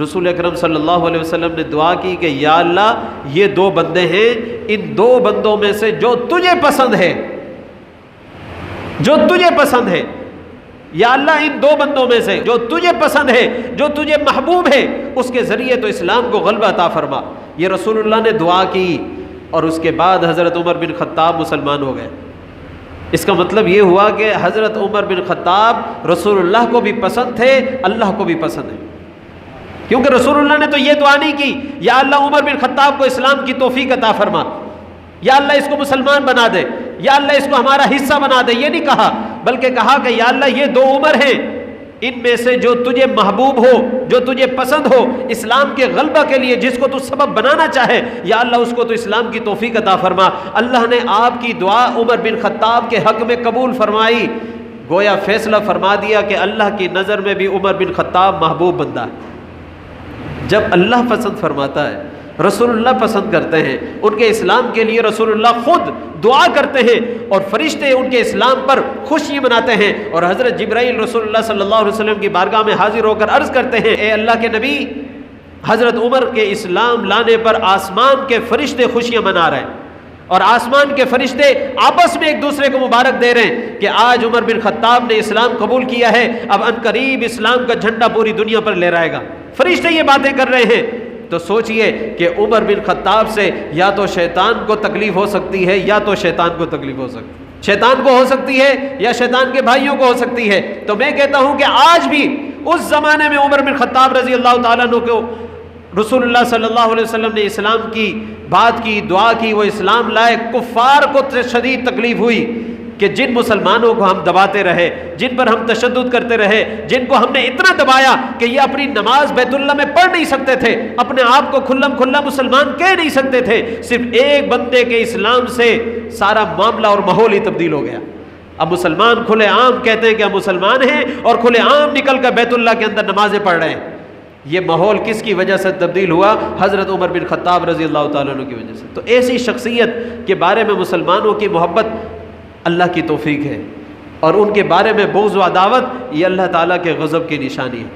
رسول اکرم صلی اللہ علیہ وسلم نے دعا کی کہ یا اللہ یہ دو بندے ہیں، ان دو بندوں میں سے جو تجھے پسند ہے، جو تجھے پسند ہے، یا اللہ ان دو بندوں میں سے جو تجھے پسند ہے، جو تجھے محبوب ہے، اس کے ذریعے تو اسلام کو غلبہ عطا فرما۔ یہ رسول اللہ نے دعا کی، اور اس کے بعد حضرت عمر بن خطاب مسلمان ہو گئے۔ اس کا مطلب یہ ہوا کہ حضرت عمر بن خطاب رسول اللہ کو بھی پسند تھے، اللہ کو بھی پسند ہے، کیونکہ رسول اللہ نے تو یہ دعا نہیں کی یا اللہ عمر بن خطاب کو اسلام کی توفیق عطا فرما، یا اللہ اس کو مسلمان بنا دے، یا اللہ اس کو ہمارا حصہ بنا دے، یہ نہیں کہا، بلکہ کہا کہ یا اللہ یہ دو عمر ہیں، ان میں سے جو تجھے محبوب ہو، جو تجھے پسند ہو، اسلام کے غلبہ کے لیے جس کو تو سبب بنانا چاہے، یا اللہ اس کو تو اسلام کی توفیق عطا فرما۔ اللہ نے آپ کی دعا عمر بن خطاب کے حق میں قبول فرمائی، گویا فیصلہ فرما دیا کہ اللہ کی نظر میں بھی عمر بن خطاب محبوب بندہ ہے۔ جب اللہ پسند فرماتا ہے، رسول اللہ پسند کرتے ہیں، ان کے اسلام کے لیے رسول اللہ خود دعا کرتے ہیں، اور فرشتے ان کے اسلام پر خوشی مناتے ہیں، اور حضرت جبرائیل رسول اللہ صلی اللہ علیہ وسلم کی بارگاہ میں حاضر ہو کر عرض کرتے ہیں، اے اللہ کے نبی، حضرت عمر کے اسلام لانے پر آسمان کے فرشتے خوشیاں منا رہے ہیں، اور آسمان کے فرشتے آپس میں ایک دوسرے کو مبارک دے رہے ہیں کہ آج عمر بن خطاب نے اسلام قبول کیا ہے، اب عنقریب اسلام کا جھنڈا پوری دنیا پر لہرائے گا۔ فرشتے یہ باتیں کر رہے ہیں، تو سوچئے کہ عمر بن خطاب سے یا تو شیطان کو تکلیف ہو سکتی ہے، یا تو شیطان کو تکلیف ہو سکتی ہے، شیطان کو ہو سکتی ہے یا شیطان کے بھائیوں کو ہو سکتی ہے۔ تو میں کہتا ہوں کہ آج بھی اس زمانے میں عمر بن خطاب رضی اللہ تعالیٰ عنہ کو رسول اللہ صلی اللہ علیہ وسلم نے اسلام کی بات کی، دعا کی، وہ اسلام لائے، کفار کو شدید تکلیف ہوئی کہ جن مسلمانوں کو ہم دباتے رہے، جن پر ہم تشدد کرتے رہے، جن کو ہم نے اتنا دبایا کہ یہ اپنی نماز بیت اللہ میں پڑھ نہیں سکتے تھے، اپنے آپ کو کھلم کھلا مسلمان کہہ نہیں سکتے تھے، صرف ایک بندے کے اسلام سے سارا معاملہ اور ماحول ہی تبدیل ہو گیا۔ اب مسلمان کھلے عام کہتے ہیں کہ ہم مسلمان ہیں، اور کھلے عام نکل کر بیت اللہ کے اندر نمازیں پڑھ رہے ہیں۔ یہ ماحول کس کی وجہ سے تبدیل ہوا؟ حضرت عمر بن خطاب رضی اللہ تعالیٰ عنہ کی وجہ سے۔ تو ایسی شخصیت کے بارے میں مسلمانوں کی محبت اللہ کی توفیق ہے، اور ان کے بارے میں بغض و عداوت یہ اللہ تعالیٰ کے غضب کی نشانی ہے۔